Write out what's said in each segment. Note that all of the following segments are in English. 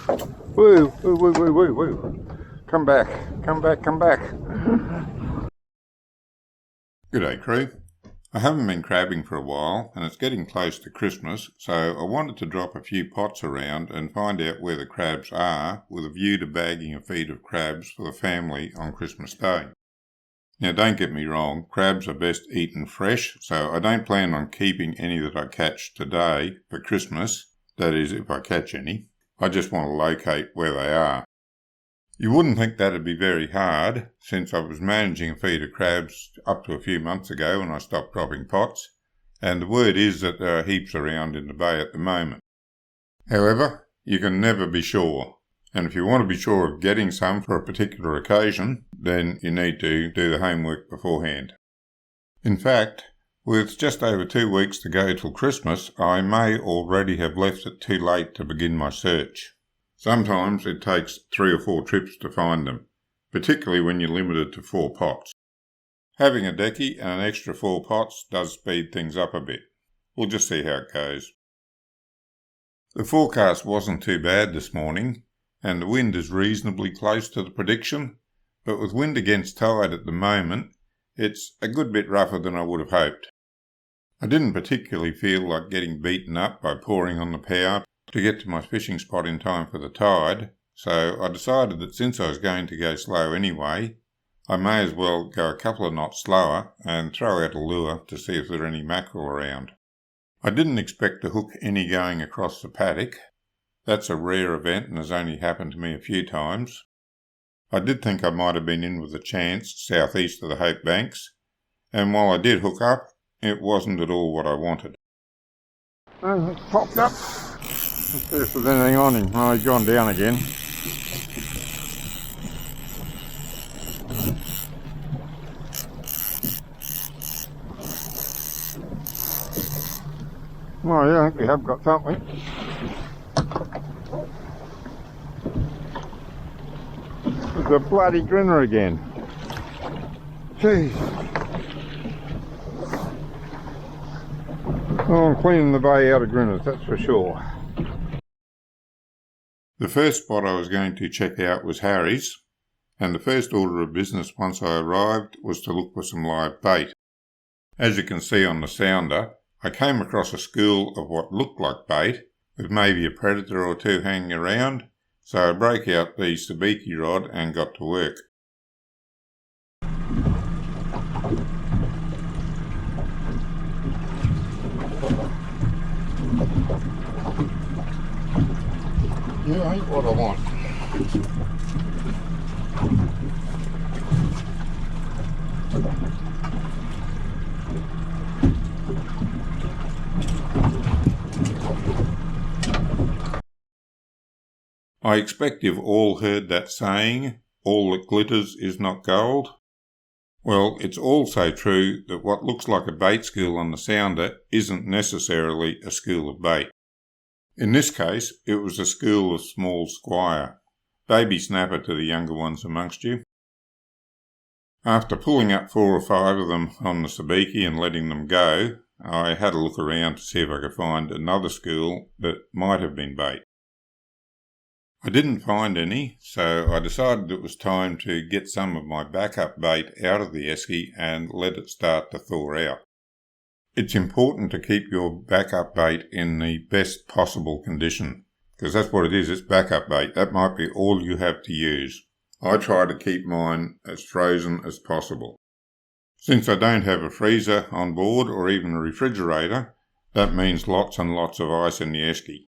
Woo, woo, woo, woo, woo, woo. Come back, come back, come back. G'day crew. I haven't been crabbing for a while and it's getting close to Christmas, so I wanted to drop a few pots around and find out where the crabs are with a view to bagging a feed of crabs for the family on Christmas Day. Now don't get me wrong, crabs are best eaten fresh, so I don't plan on keeping any that I catch today for Christmas, that is if I catch any. I just want to locate where they are. You wouldn't think that'd be very hard, since I was managing a feed of crabs up to a few months ago when I stopped dropping pots, and the word is that there are heaps around in the bay at the moment. However, you can never be sure, and if you want to be sure of getting some for a particular occasion, then you need to do the homework beforehand. In fact, with just over 2 weeks to go till Christmas, I may already have left it too late to begin my search. Sometimes it takes 3 or 4 trips to find them, particularly when you're limited to 4 pots. Having a decky and an extra 4 pots does speed things up a bit. We'll just see how it goes. The forecast wasn't too bad this morning, and the wind is reasonably close to the prediction, but with wind against tide at the moment, it's a good bit rougher than I would have hoped. I didn't particularly feel like getting beaten up by pouring on the power to get to my fishing spot in time for the tide, so I decided that since I was going to go slow anyway, I may as well go a couple of knots slower and throw out a lure to see if there are any mackerel around. I didn't expect to hook any going across the paddock. That's a rare event and has only happened to me a few times. I did think I might have been in with a chance southeast of the Hope Banks, and while I did hook up, it wasn't at all what I wanted. Oh, it's popped up. Let's see if there's anything on him. Oh, he's gone down again. Oh yeah, I think we have got something. It's a bloody grinner again. Jeez. Oh, I'm cleaning the bay out of grinners, that's for sure. The first spot I was going to check out was Harries, and the first order of business once I arrived was to look for some live bait. As you can see on the sounder, I came across a school of what looked like bait, with maybe a predator or two hanging around, so I broke out the Sabiki rod and got to work. Yeah, ain't what I want. I expect you've all heard that saying, all that glitters is not gold. Well, it's also true that what looks like a bait school on the sounder isn't necessarily a school of bait. In this case, it was a school of small squire, baby snapper to the younger ones amongst you. After pulling up 4 or 5 of them on the Sabiki and letting them go, I had a look around to see if I could find another school that might have been bait. I didn't find any, so I decided it was time to get some of my backup bait out of the esky and let it start to thaw out. It's important to keep your backup bait in the best possible condition, because that's what it is, it's backup bait. That might be all you have to use. I try to keep mine as frozen as possible. Since I don't have a freezer on board or even a refrigerator, that means lots and lots of ice in the esky.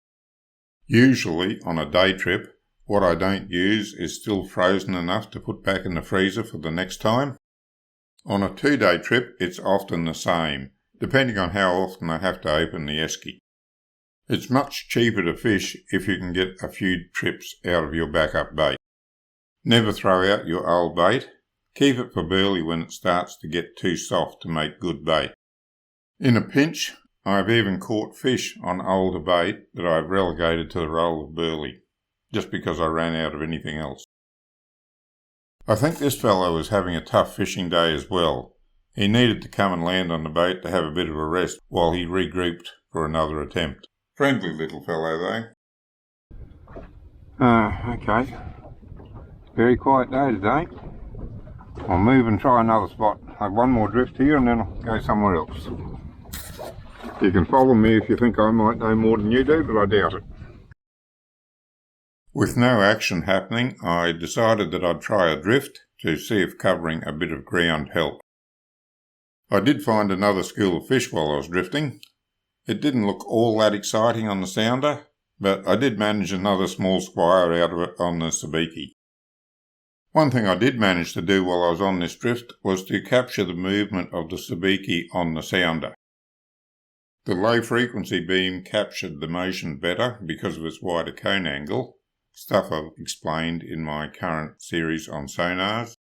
Usually, on a day trip, what I don't use is still frozen enough to put back in the freezer for the next time. On a 2-day trip, it's often the same, depending on how often I have to open the esky. It's much cheaper to fish if you can get a few trips out of your backup bait. Never throw out your old bait. Keep it for burley when it starts to get too soft to make good bait. In a pinch, I've even caught fish on older bait that I've relegated to the role of burley, just because I ran out of anything else. I think this fellow was having a tough fishing day as well. He needed to come and land on the boat to have a bit of a rest while he regrouped for another attempt. Friendly little fellow though. Okay. Very quiet day today. I'll move and try another spot. I have one more drift here and then I'll go somewhere else. You can follow me if you think I might know more than you do, but I doubt it. With no action happening, I decided that I'd try a drift to see if covering a bit of ground helped. I did find another school of fish while I was drifting. It didn't look all that exciting on the sounder, but I did manage another small squire out of it on the Sabiki. One thing I did manage to do while I was on this drift was to capture the movement of the Sabiki on the sounder. The low frequency beam captured the motion better because of its wider cone angle, stuff I've explained in my current series on sonars.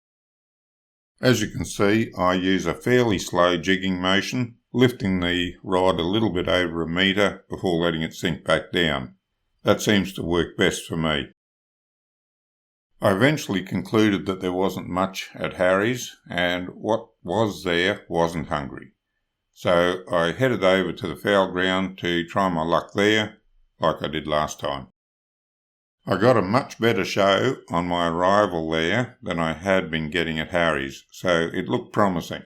As you can see, I use a fairly slow jigging motion, lifting the rod a little bit over a metre before letting it sink back down. That seems to work best for me. I eventually concluded that there wasn't much at Harries, and what was there wasn't hungry. So I headed over to the foul ground to try my luck there, like I did last time. I got a much better show on my arrival there than I had been getting at Harries, so it looked promising.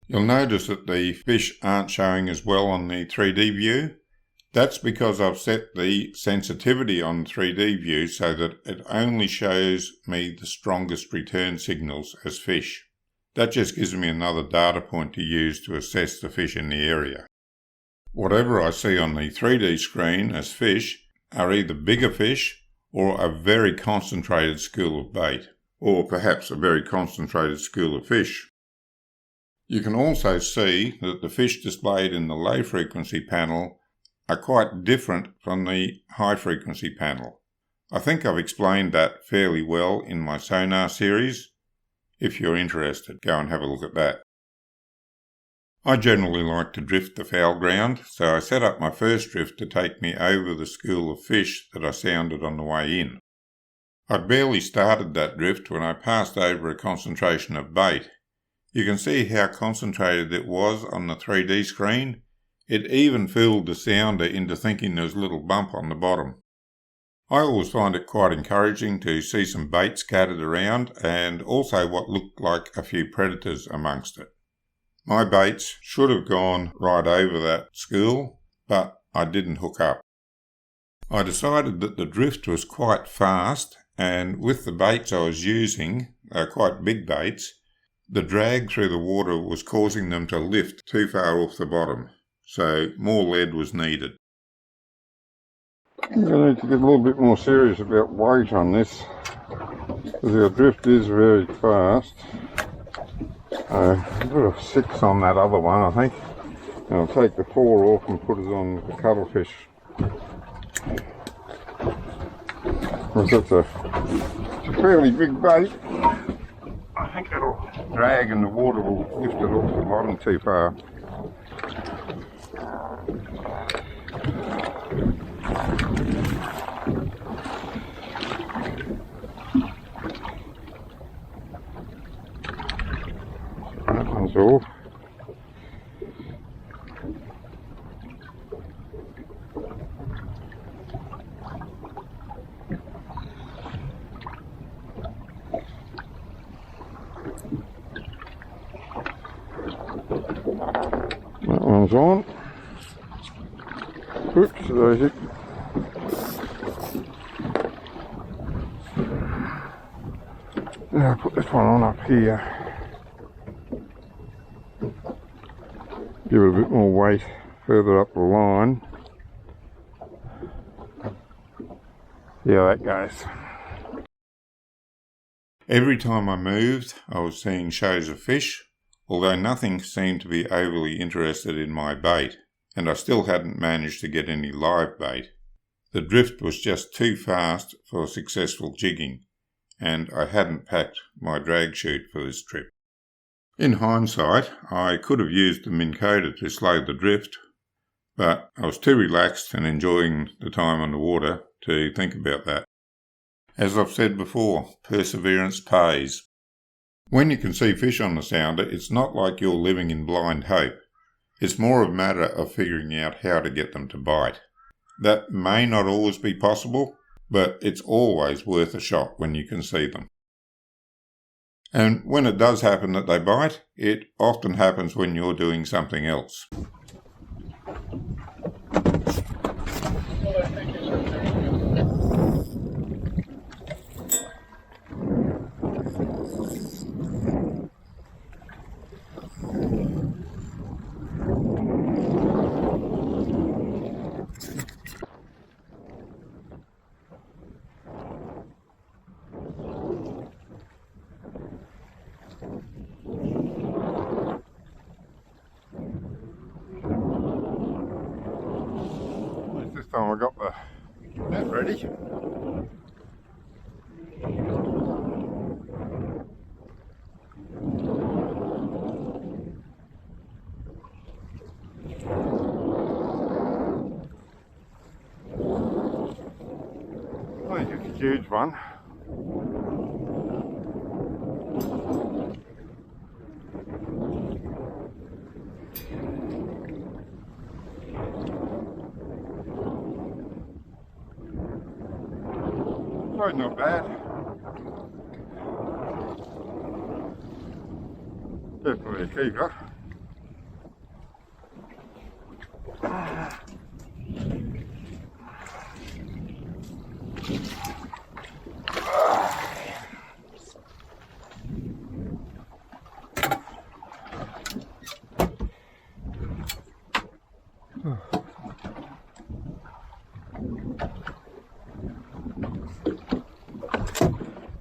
You'll notice that the fish aren't showing as well on the 3D view. That's because I've set the sensitivity on the 3D view so that it only shows me the strongest return signals as fish. That just gives me another data point to use to assess the fish in the area. Whatever I see on the 3D screen as fish are either bigger fish or a very concentrated school of bait, or perhaps a very concentrated school of fish. You can also see that the fish displayed in the low frequency panel are quite different from the high frequency panel. I think I've explained that fairly well in my sonar series. If you're interested, go and have a look at that. I generally like to drift the foul ground, so I set up my first drift to take me over the school of fish that I sounded on the way in. I'd barely started that drift when I passed over a concentration of bait. You can see how concentrated it was on the 3D screen. It even fooled the sounder into thinking there was a little bump on the bottom. I always find it quite encouraging to see some bait scattered around and also what looked like a few predators amongst it. My baits should have gone right over that school, but I didn't hook up. I decided that the drift was quite fast, and with the baits I was using, quite big baits, the drag through the water was causing them to lift too far off the bottom, so more lead was needed. I'm going to need to get a little bit more serious about weight on this, because our drift is very fast. I'll put a 6 on that other one, I think. And I'll take the 4 off and put it on the cuttlefish. Because it's a fairly big bait. I think it'll drag and the water will lift it off the bottom too far. That one's off. That one's on. Oops, daisy. Now I'll put this one on up here. Give it a bit more weight further up the line. See how that goes. Every time I moved, I was seeing shows of fish, although nothing seemed to be overly interested in my bait, and I still hadn't managed to get any live bait. The drift was just too fast for successful jigging, and I hadn't packed my drag chute for this trip. In hindsight, I could have used the Minn Kota to slow the drift, but I was too relaxed and enjoying the time on the water to think about that. As I've said before, perseverance pays. When you can see fish on the sounder, it's not like you're living in blind hope. It's more a matter of figuring out how to get them to bite. That may not always be possible, but it's always worth a shot when you can see them. And when it does happen that they bite, it often happens when you're doing something else. This time I got the net ready. I think it's a huge one. Oh, not bad. Definitely a keeper.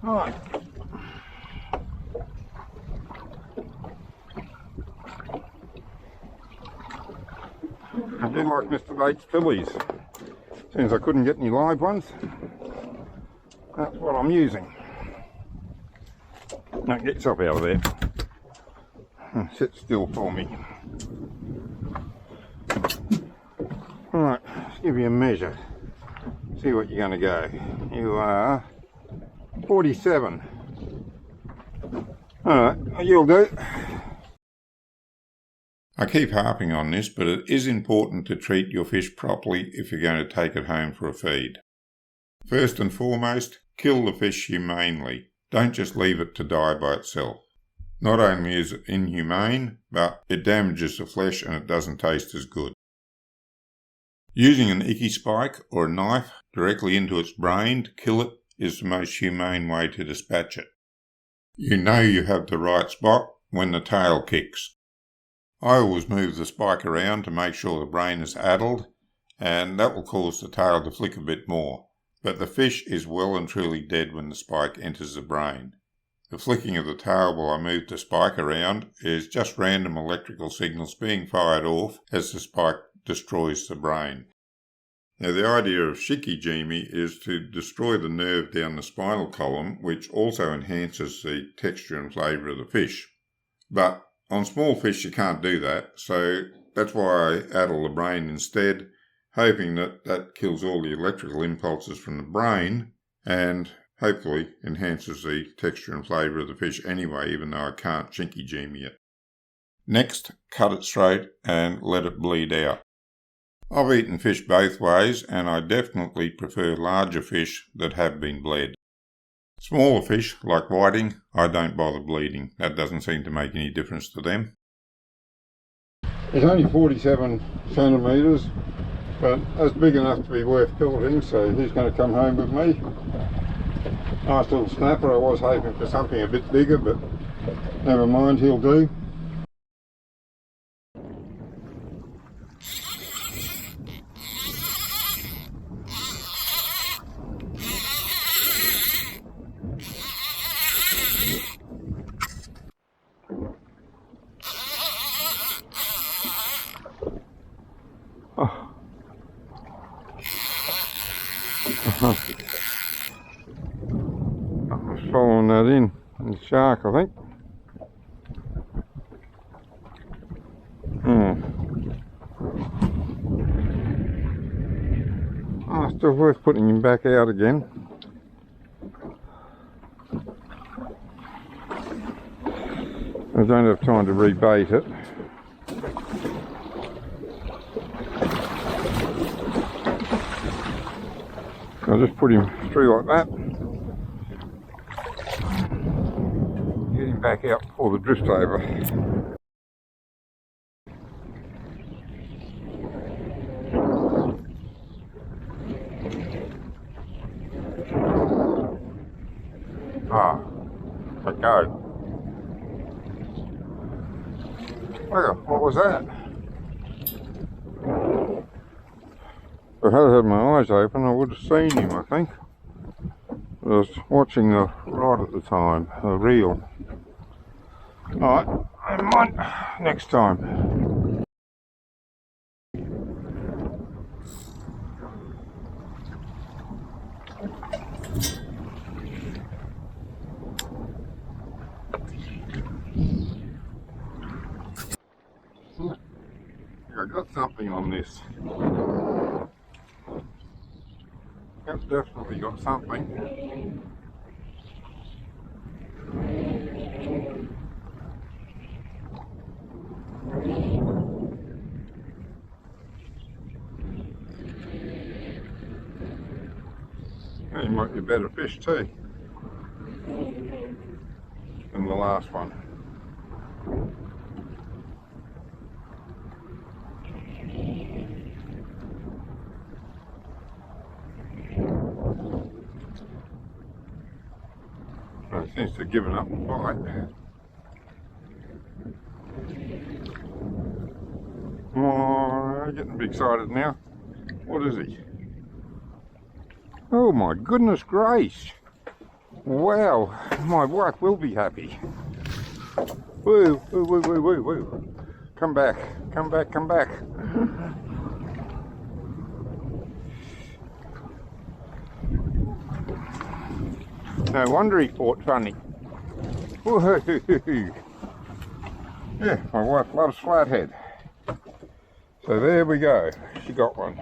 Right. I did like Mr. Bates' fillies. Since I couldn't get any live ones, that's what I'm using. Now get yourself out of there. Sit still for me. Alright, let's give you a measure. See what you're going to go. You are 47. Alright, you'll do. I keep harping on this, but it is important to treat your fish properly if you're going to take it home for a feed. First and foremost, kill the fish humanely. Don't just leave it to die by itself. Not only is it inhumane, but it damages the flesh and it doesn't taste as good. Using an icky spike or a knife directly into its brain to kill it is the most humane way to dispatch it. You know you have the right spot when the tail kicks. I always move the spike around to make sure the brain is addled, and that will cause the tail to flick a bit more, but the fish is well and truly dead when the spike enters the brain. The flicking of the tail while I move the spike around is just random electrical signals being fired off as the spike destroys the brain. Now the idea of shikijimi is to destroy the nerve down the spinal column, which also enhances the texture and flavour of the fish. But on small fish you can't do that, so that's why I addle the brain instead, hoping that that kills all the electrical impulses from the brain and hopefully enhances the texture and flavour of the fish anyway, even though I can't shikijimi it. Next, cut it straight and let it bleed out. I've eaten fish both ways, and I definitely prefer larger fish that have been bled. Smaller fish, like whiting, I don't bother bleeding. That doesn't seem to make any difference to them. It's only 47 centimetres, but that's big enough to be worth filleting, so he's going to come home with me. Nice little snapper. I was hoping for something a bit bigger, but never mind, he'll do. I'm following that in, the shark I think. Oh, still worth putting him back out again. I don't have time to rebait it. I'll just put him through like that. Get him back out before the drift over. Ah, okay. What was that? If I had had my eyes open, I would have seen him, I think. I was watching the rod at the time, the reel. Alright, never mind. Next time. I got something on this. Yep, definitely got something. He might be a better fish too than the last one. He seems to have given up the fight. Oh, I'm getting a bit excited now. What is he? Oh my goodness grace! Wow, my wife will be happy. Woo, woo, woo, woo, woo, woo. Come back, come back, come back. No wonder he fought funny. Woo-hoo-hoo-hoo. Yeah, my wife loves flathead. So there we go, she got one.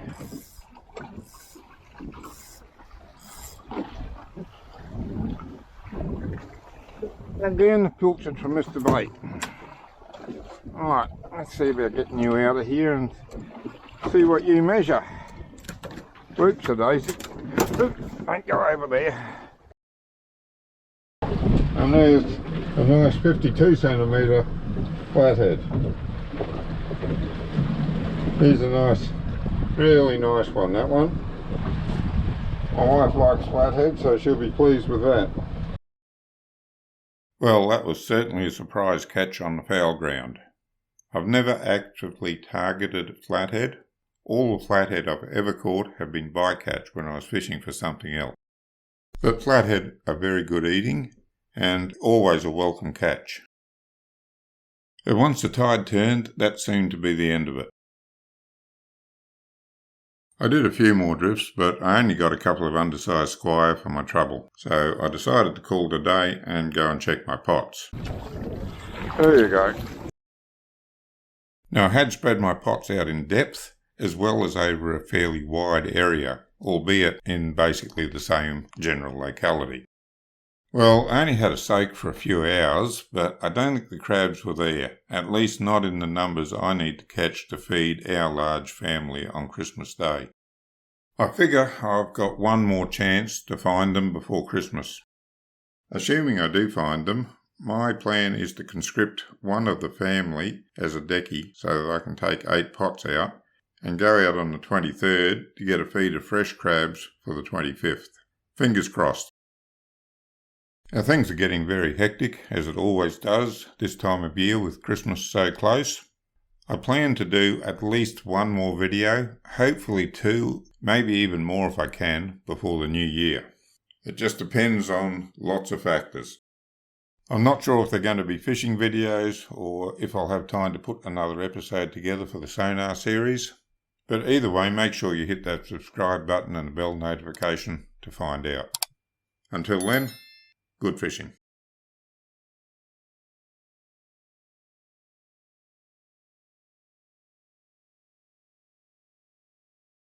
Again, filtered from Mr. Bait. Alright, let's see about getting you out of here and see what you measure. Whoops a daisy. Oops, don't go over there. And there's a nice 52 centimetre flathead. Here's a nice, really nice one, that one. My wife likes flathead, so she'll be pleased with that. Well, that was certainly a surprise catch on the foul ground. I've never actively targeted flathead. All the flathead I've ever caught have been bycatch when I was fishing for something else. But flathead are very good eating and always a welcome catch. But once the tide turned, that seemed to be the end of it. I did a few more drifts, but I only got a couple of undersized squire for my trouble, so I decided to call it a day and go and check my pots. There you go. Now I had spread my pots out in depth as well as over a fairly wide area, albeit in basically the same general locality. Well, I only had a soak for a few hours, but I don't think the crabs were there, at least not in the numbers I need to catch to feed our large family on Christmas Day. I figure I've got one more chance to find them before Christmas. Assuming I do find them, my plan is to conscript one of the family as a decky so that I can take 8 pots out and go out on the 23rd to get a feed of fresh crabs for the 25th. Fingers crossed. Now things are getting very hectic, as it always does this time of year with Christmas so close. I plan to do at least one more video, hopefully 2, maybe even more if I can, before the new year. It just depends on lots of factors. I'm not sure if they're going to be fishing videos or if I'll have time to put another episode together for the sonar series. But either way, make sure you hit that subscribe button and the bell notification to find out. Until then, good fishing.